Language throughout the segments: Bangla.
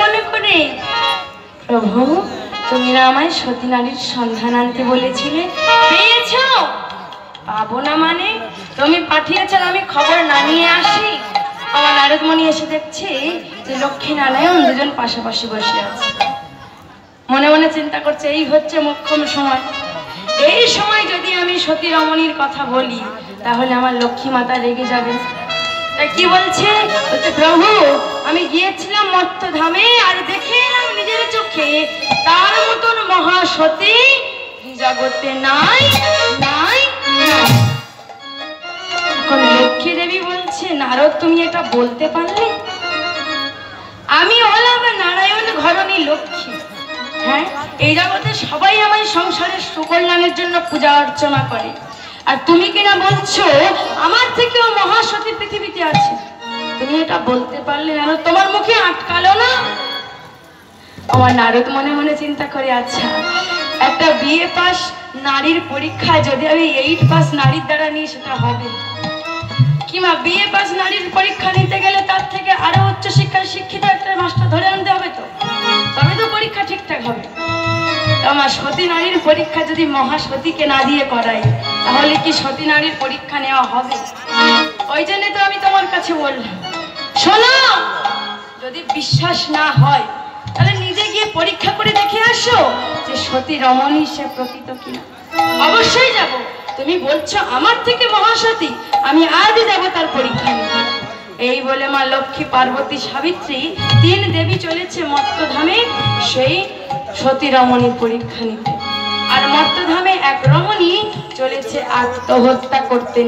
মনে করে? প্রভু, তুমি না আমায় সতী নারীর সন্ধান আনতে বলেছিলে, পেয়েছো? পাবো না মানে? তুমি পাঠিয়েছেন আমি খবর না নিয়ে আসি? আমার নারদমণি এসে দেখছে যে লক্ষ্মী নারায়ণ দুজন পাশাপাশি বসে আছে। মনে মনে চিন্তা করছে এই হচ্ছে মোক্ষম সময়। এই সময় যদি আমি সতী রমণীর কথা বলি তাহলে আমার লক্ষ্মী মাতা রেগে যাবে। তাই কি বলছে? বলছে প্রভু, আমি গিয়েছিলাম মর্ত্যধামে আর দেখে এলাম নিজের চোখে তার মতন মহাসতী জগতে নাই নাই নাই। এখন লক্ষ্মী দেবী বলছে নারদ, তুমি এটা বলতে পারলে? আমি হলাম নারায়ণ ঘরণী লক্ষ্মী। হ্যাঁ, এই জগতে সবাই আমার সংসারের সুকল্যাণের জন্য পূজা অর্চনা করে, আর তুমি কিনা বলছো আমার থেকেও মহাসতী পৃথিবীতে আছে। তুমি এটা বলতে পারলে না? তোমার মুখে আটকালো না? আমার নারদ মনে মনে চিন্তা করে, আচ্ছা একটা বিএ পাস নারীর পরীক্ষা যদি আমি 8 পাস নারীর দ্বারা নিই সেটা হবে কিংবা বিএ পাস নারীর পরীক্ষা নিতে গেলে তার থেকে আরো উচ্চ শিক্ষায় শিক্ষিত একটা মাস্টার ধরে আনতে হবে, তো তবে তো পরীক্ষা ঠিকঠাক হবে। আমার সতী নারীর পরীক্ষা যদি মহাসতীকে না দিয়ে করাই তাহলে কি সতী নারীর পরীক্ষা নেওয়া হবে? ওই জন্য তো আমি তোমার কাছে বললাম, শোনো, যদি বিশ্বাস না হয় তাহলে নিজে গিয়ে পরীক্ষা করে দেখে আসো যে সতী রমণী সে প্রকৃত কিনা। অবশ্যই যাব। তুমি বলছো আমার থেকে মহাসতী, আমি আজই যাব তার পরীক্ষা নিতে। এই বলে মা লক্ষ্মী, পার্বতী, সাবিত্রী 3 দেবী চলেছে মর্ত্যধামে সেই সতী রমণীর পরীক্ষা নিতে। আর মর্ত্যধামে এক রমণী চলেছে আত্মহত্যা করতে।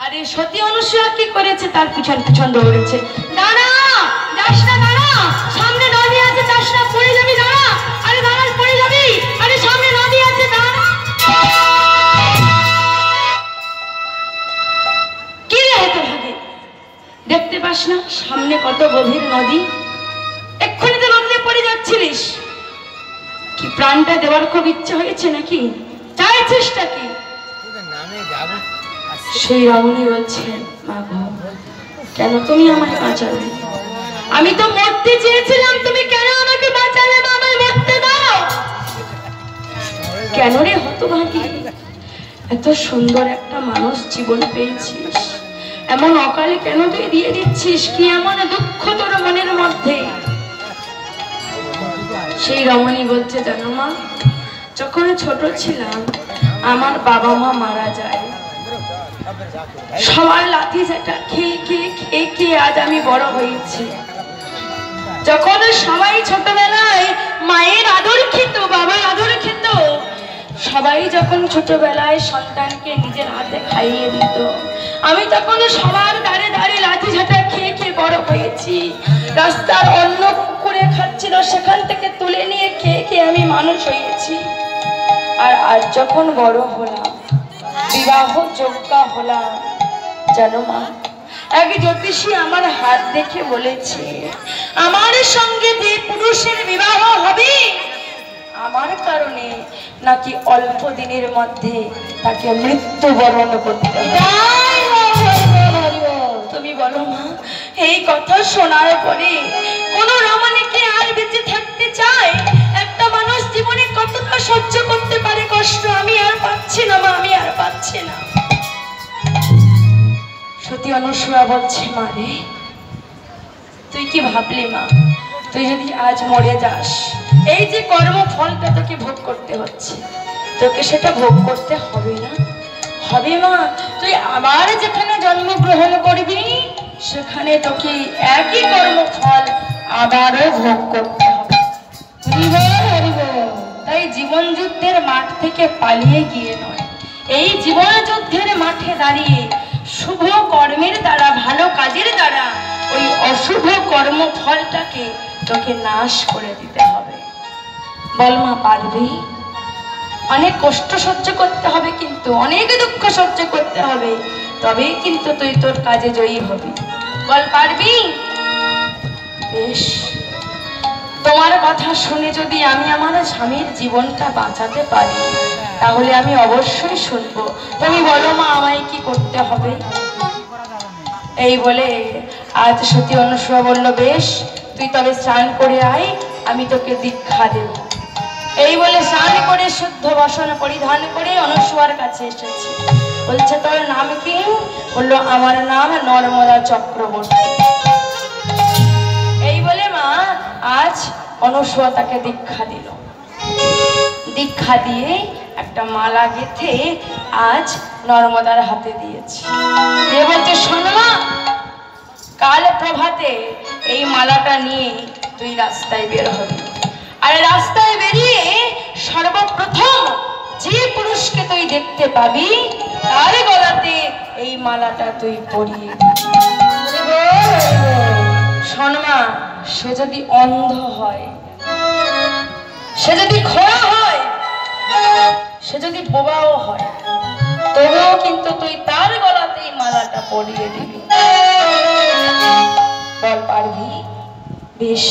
আর এই সতী অনুসূয়া কি করেছে? তার পিছন পিছন দৌড়েছে। দাঁড়া, যাস না, দাঁড়া, সামনে নদী আছে, যাস না, পড়ে যাবি, দাঁড়া, আরে দাঁড়া, পড়ে যাবি, আরে সামনে নদী আছে, দাঁড়া। কি রে হতো ভাগে, দেখতে পাস না সামনে কত গভীর নদী? এক্ষুনি তো নদীতে পড়ে যাচ্ছিলিস। কি প্রাণটা দেওয়ার খুব ইচ্ছা হয়েছে নাকি? চাইছিসটা কি? সেই রমণী বলছেন, মা গো, কেন তুমি আমায় বাঁচালে? আমি তো মরতে চেয়েছিলাম, তুমি কেন আমাকে বাঁচালে? আমায় মরতে দাও। কেন রে হতভাগী, এত সুন্দর একটা মানুষ জীবন পেয়েছিস, এমন অকালে কেন তুই দিয়ে দিচ্ছিস? কি এমন দুঃখ তোর মনের মধ্যে? সেই রমণী বলছে, জানো মা, যখন ছোট ছিলাম আমার বাবা মা মারা যায়, সবার লাঠি ঝাঁটা খেয়ে খেয়ে খেয়ে খেয়ে আজ আমি বড় হয়েছি। যখন সবাই ছোটবেলায় মায়ের আদর খেত, বাবার আদর খেত, সবাই যখন ছোটবেলায় সন্তানকে নিজের হাতে খাইয়ে দিত, আমি তখন সবার দাঁড়ে দাঁড়ে লাঠি ঝাঁটা খেয়ে খেয়ে বড় হয়েছি। রাস্তার অন্ন কুকুরে খাচ্ছিল, সেখান থেকে তুলে নিয়ে খেয়ে খেয়ে আমি মানুষ হয়েছি। আর আজ যখন বড় হলাম, বিবাহ যোগ্য হলাম, জানো মা, এক জ্যোতিষী আমার হাত দেখে বলেছে আমার সঙ্গে যে পুরুষের বিবাহ হবে আমার কারণে নাকি অল্প দিনের মধ্যে তাকে মৃত্যুবরণ করতে হবে। তুমি বলো মা, এই কথা শোনার পরে কোন রমণী কি আর বেঁচে থাকতে চায়? একটা মানুষ জীবনে কতটা সহ্য করতে পারে কষ্ট? আমি আর পাচ্ছি না মা, আমি আর পাচ্ছি না। সতী অনুসূয়া বলছে, মা রে, তুই কি ভাবলি মা? তুই যদি আজ মরে যাস, এই যে কর্মফলটা তোকে ভোগ করতে হচ্ছে, তোকে সেটা ভোগ করতে হবে না? হবে মা। তুই আবার যেখানে জন্মগ্রহণ করবি সেখানে তোকে একই কর্মফল আবারও ভোগ করতে হবে। তাই জীবন যুদ্ধের মাঠ থেকে পালিয়ে গিয়ে নয়, এই জীবন যুদ্ধের মাঠে দাঁড়িয়ে শুভ কর্মের দ্বারা, ভালো কাজের দ্বারা ওই অশুভ কর্মফলটাকে তোকে নাশ করে দিতে হবে। বল মা, পারবি? অনেক কষ্ট সহ্য করতে হবে, কিন্তু অনেক দুঃখ সহ্য করতে হবে, তবেই কিন্তু তুই তোর কাজে জয়ী হবি। বল, পারবি? বেশ, তোমার কথা শুনে যদি আমি আমার স্বামীর জীবনটা বাঁচাতে পারি তাহলে আমি অবশ্যই শুনবো। তুমি বলো মা, আমায় কি করতে হবে? এই বলে আজ সতী অনুসূয়া বলল, বেশ, তুই তবে স্নান করে আয়, আমি তোকে দীক্ষা দেব। এই বলে স্নান করে শুদ্ধ বসন পরিধান করে অনুসুয়ার কাছে এসেছে। বলছে তোর নাম কি? বললো আমার নাম নর্মদা চক্রবর্তী। এই বলে মা আজ অনুসুয়া তাকে দীক্ষা দিল। দীক্ষা দিয়ে একটা মালা গেঁথে আজ নর্মদার হাতে দিয়েছে। দিয়ে বলছে শোনো মা, কাল প্রভাতে এই মালাটা নিয়ে তুই রাস্তায় বের হবি। আর রাস্তায় বেরিয়ে সর্বপ্রথম যে পুরুষকে তুই দেখতে পাবি তার গলাতে এই মালাটা তুই পরিয়ে দিবি। শোন মা, সে যদি অন্ধ হয়, সে যদি খোড়া হয়, সে যদি বোবাও হয়, তবুও কিন্তু তুই তার গলাতে এই মালাটা পরিয়ে দিবি। বল পারবি? বেশ,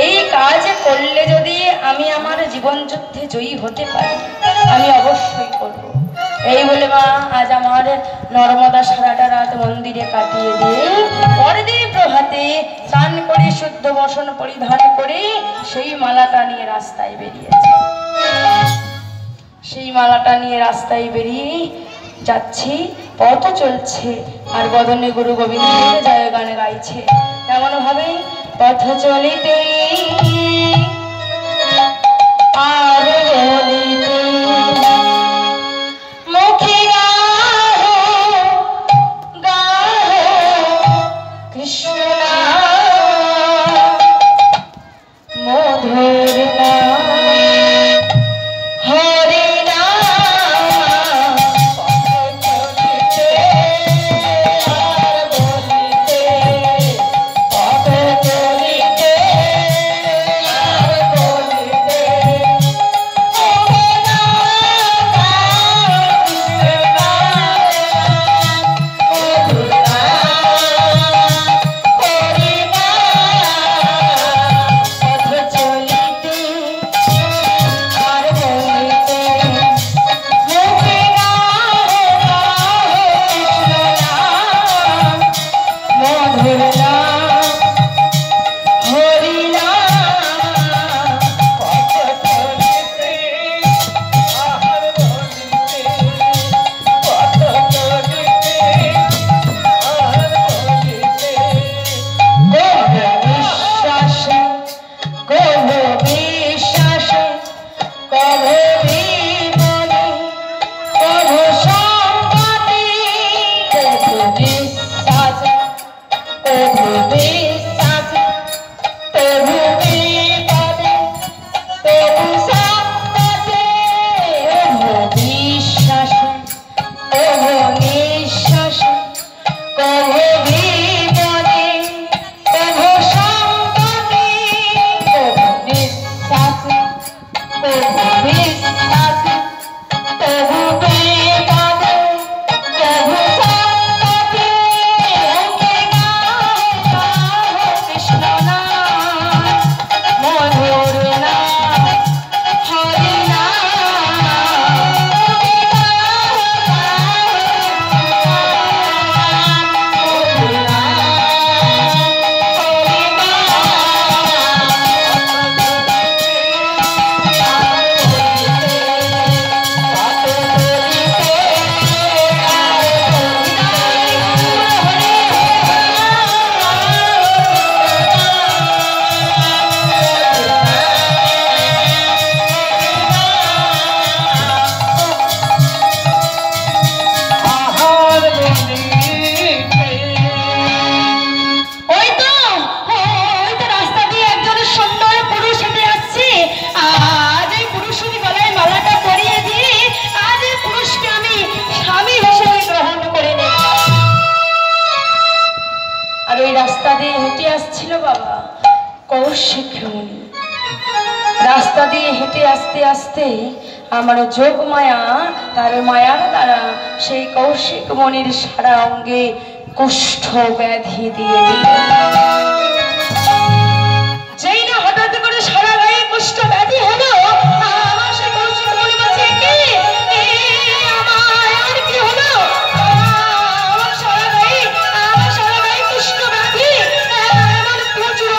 এই কাজ করলে যদি আমি আমার জীবন যুদ্ধে জয়ী হতে পারি, আমি অবশ্যই করব। এই বলে মা আজ আমার নর্মদা সারাটা রাত মন্দিরে কাটিয়ে দিয়ে পরদিন প্রভাতে স্নান করে শুদ্ধ বসন পরিধান করে সেই মালাটা নিয়ে রাস্তায় বেরিয়েছে। সেই মালাটা নিয়ে রাস্তায় বেরিয়ে যাচ্ছি, পথ চলছে আর বদনে গুরু গোবিন্দের জয় গান গাইছে। এমন ভাবে পথ চলিতে আর বলিতে মুখে গাহো গাহো কৃষ্ণ মধুর নাম হরি নাম। রাস্তা দিয়ে হেঁটে আসতে আসতে আমার যোগ মায়া তার মায়ার দ্বারা সেই কৌশিক মনির সারা অঙ্গে কুষ্ঠ ব্যাধি দিয়ে দিল। যেই না হঠাৎ করে সারা গায়ে কুষ্ঠ ব্যাধি হলো, আমার সেই কৌশিক মনি বলছে কি আমার কি হলো, আমার সারা গায়ে কুষ্ঠ ব্যাধি, এমন প্রচুর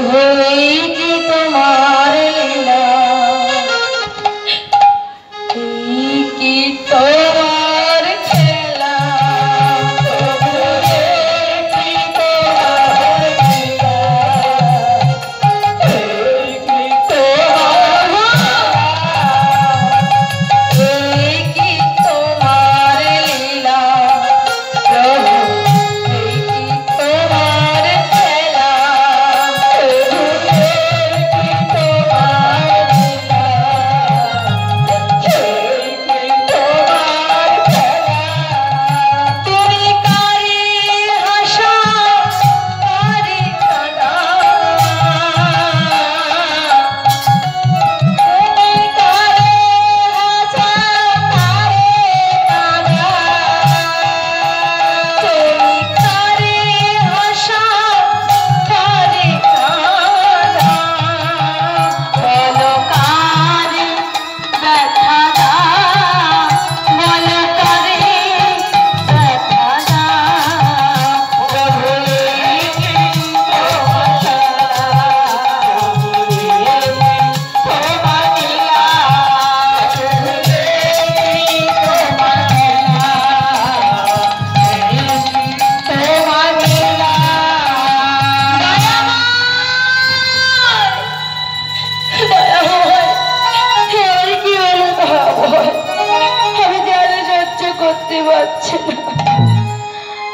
এই কি তোমার লীলা, এই কি তোমার খেলা,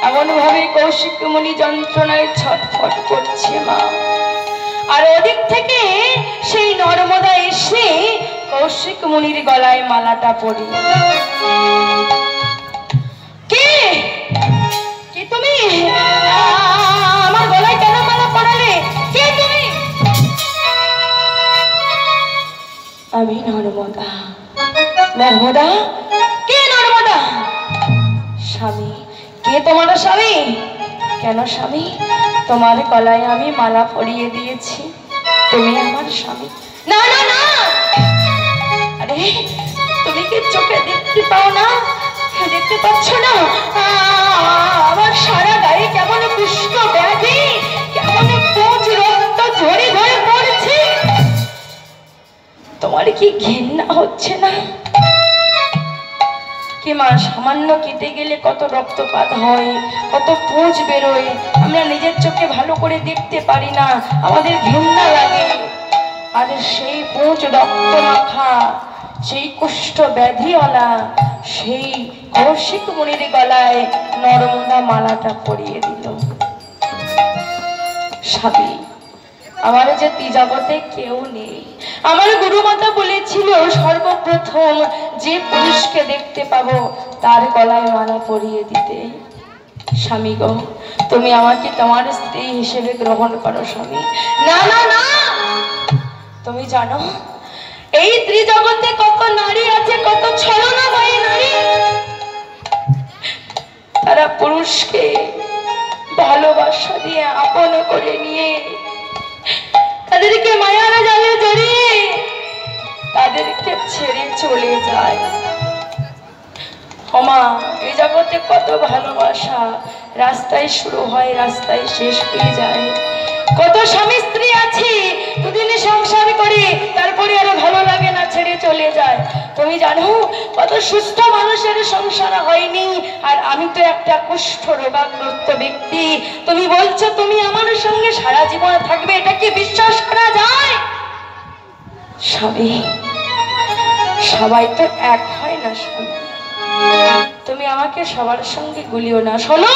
এমন ভাবে কৌশিক মুনি যন্ত্রণায় ছটফট করছে মা। আর ওদিক থেকে সেই নর্মদা এসে কৌশিক মুনির গলায় মালাটা পড়ি। কে কে তুমি? আমার গলায় কেন মালা পড়ালে? কে তুমি? আমি নর্মদা। নর্মদা? কে নর্মদা? স্বামী। কে তোমার স্বামী? কেন স্বামী? তোমার গলায় আমি মালা পরিয়ে দিয়েছি, তুমি আমার স্বামী। না না না, আরে তুমি কি চোখে দেখতে পাও না? দেখতে পাচ্ছ না আমার সারা গায়ে কেমন কুষ্ঠ ব্যাধি, কেমন পোঁজ রক্ত ঝরে ঝরে পড়ছে? তোমার কি ঘৃণা হচ্ছে না? কি মা, সামান্য কেটে গেলে কত রক্তপাত হয়, কত পুঁজ বেরোয়, আমরা নিজের চোখে ভালো করে দেখতে পারি না, আমাদের ঘৃণা লাগে। আর সেই পুঁজ রক্ত মাখা, সেই কুষ্ঠ ব্যাধিওয়ালা সেই কৌশিক মুনির গলায় নর্মদা মালাটা পরিয়ে দিল। স্বামী, আমার যে ত্রিজগতে কেউ নেই। আমার গুরুমাতা বলেছিল সর্বপ্রথম যে পুরুষকে দেখতে পাবো তার গলায় মালা পরিয়ে দিতে। স্বামী গো, তুমি আমাকে তোমার স্ত্রী হিসেবে গ্রহণ করো স্বামী। না না না, তুমি জানো এই ত্রিজগতে কত নারী আছে, কত ছলনাময়ী নারী, তারা পুরুষকে ভালোবাসা দিয়ে আপন করে নিয়ে তাদেরকে মায়ার জালে জড়িয়ে তাদেরকে ছেড়ে চলে যায়। ওমা, এই জগতে কত ভালোবাসা রাস্তায় শুরু হয়, রাস্তায় শেষ হয়ে যায়। কত স্বামী স্ত্রী আছে দুদিনে সংসার করে, তারপরে আরো ভালো লাগে না, ছেড়ে চলে যায়। তুমি জানো কত সুস্থ মানুষের সংসার হয়নি, আর আমি তো একটা কুষ্ঠ রোগাগ্রস্ত ব্যক্তি। তুমি বলছো তুমি আমার সঙ্গে সারা জীবন থাকবে, এটা কি বিশ্বাস করা যায়? স্বামী, সবাই তো এক হয় না স্বামী, তুমি আমাকে সবার সঙ্গে গুলিও না। শোনো,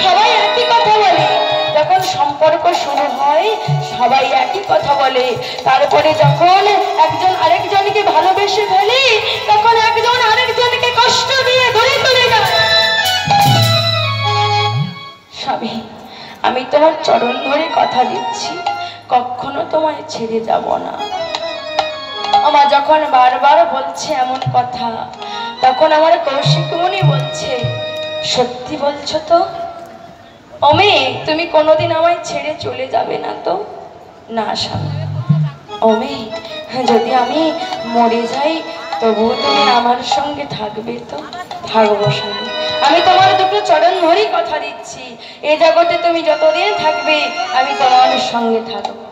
সবাই একই কথা বলে, যখন সম্পর্ক শুরু হয় সবাই একই কথা বলে, তারপরে যখন একজন আরেকজনকে ভালোবেসে ফেলে তখন একজন আরেকজনকে কষ্ট দিয়ে ধরে চলে যায়। স্বামী, আমি তোমার চরণ ধরে কথা দিচ্ছি, কখনো তোমায় ছেড়ে যাব না। আমার যখন বারবার বলছে এমন কথা, তখন আমার কৌশিক মুনি বলছে, সত্যি বলছো তো? ওমে, তুমি কোনোদিন আমায় ছেড়ে চলে যাবে না তো? না স্বামী। ওমে, যদি আমি মরে যাই তবুও তুমি আমার সঙ্গে থাকবে তো? থাকবো স্বামী। আমি তোমার দুটো চরণ ধরি কথা দিচ্ছি, এই জগতে তুমি যতদিন থাকবে আমি তোমার সঙ্গে থাকবো।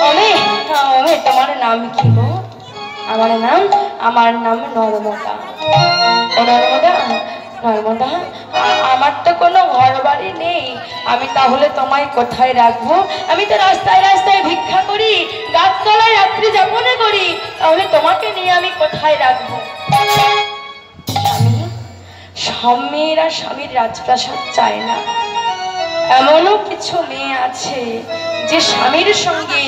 ওমে ওমে, তোমার নাম কি গো? আমার নাম নর্মদা। ও নর্মদা, নর্মদা, আমার তো কোনো ঘর বাড়ি নেই, আমি তাহলে তোমায় কোথায় রাখবো? আমি তো রাস্তায় রাস্তায় ভিক্ষা করি, গাছতলায় রাত্রি যাপনে করি, তাহলে তোমাকে নিয়ে আমি কোথায় রাখবো? স্বামী, সব মেয়েরা স্বামীর রাজপ্রাসাদ চায় না। এমনও কিছু মেয়ে আছে যে স্বামীর সঙ্গে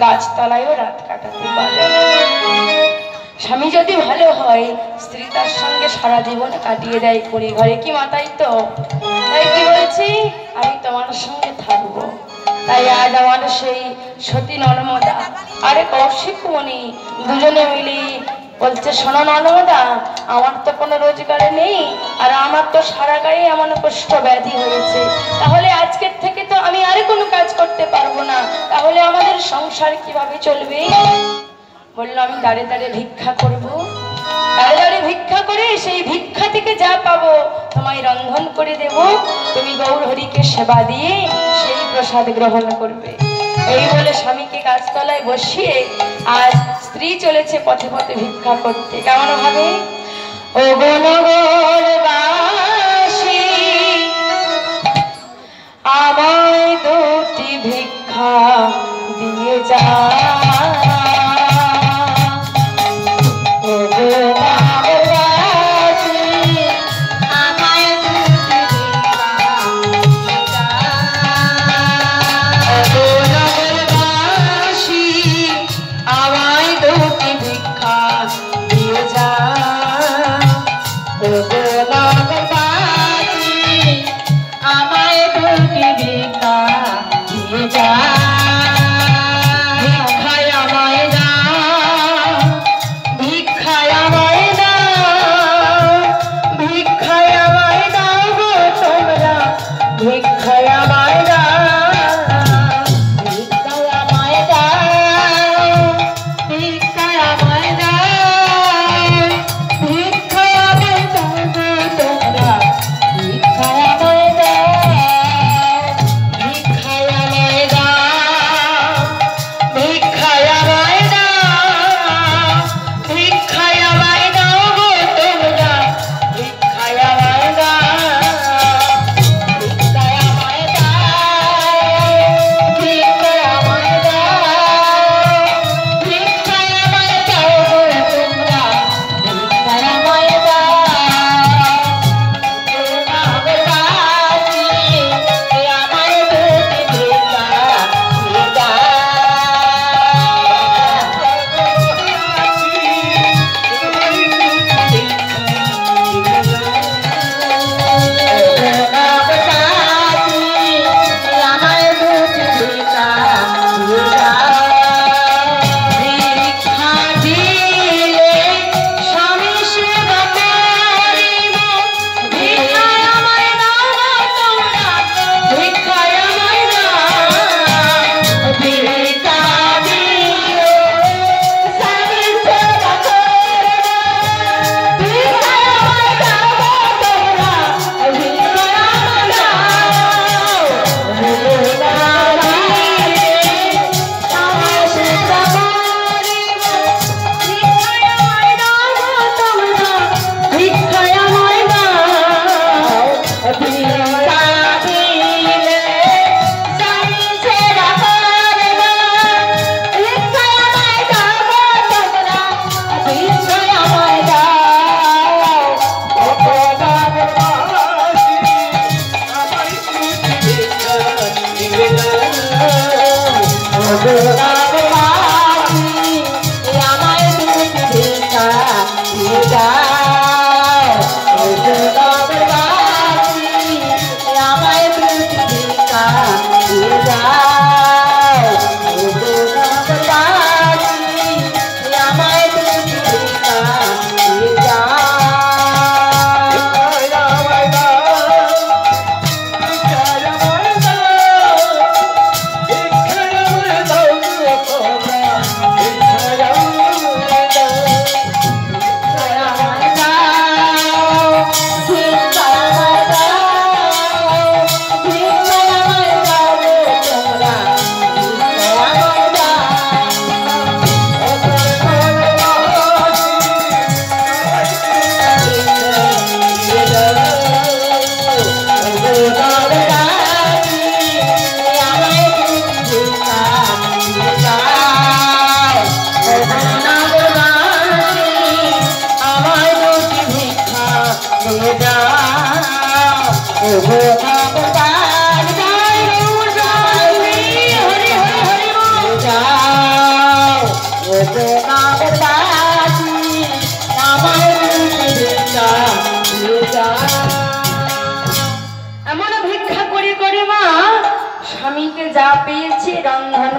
গাছতলায়ও রাত কাটাতে পারে। স্বামী যদি ভালো হয়, স্ত্রী তার সঙ্গে সারা জীবন কাটিয়ে দেয় কুড়ি ঘরে, কি মাতাই তো? তাই কি বলছি, আমি তোমার সঙ্গে থাকবো। তাই আজ আমার সেই সতী নর্মদা আরে কৌশিক মণি দুজনে মিলে বলছে, শোনো নর্মদা, আমার তো কোনো রোজগার নেই, আর আমার তো সারা গায়ে এমন কষ্ট ব্যাধি হয়েছে, তাহলে আজকের থেকে তো আমি আর কোনো কাজ করতে পারবো না, তাহলে আমাদের সংসার কিভাবে চলবে? বললো, আমি দাঁড়ে দাঁড়ে ভিক্ষা করবো, দাঁড়ে দাঁড়ে ভিক্ষা করে সেই ভিক্ষা থেকে যা পাবো তোমায় রন্ধন করে দেব, তুমি গৌর হরিকে সেবা দিয়ে সেই প্রসাদ গ্রহণ করবে। এই বলে স্বামীকে গাছতলায় বসিয়ে আজ স্ত্রী চলেছে পথে পথে ভিক্ষা করতে। কেমন ভাবে, ও বনগরবাসী আমায় দুটি ভিক্ষা দিয়ে যা, এমন ভিক্ষা করে করে মা স্বামীকে যা পেয়েছে রন্ধন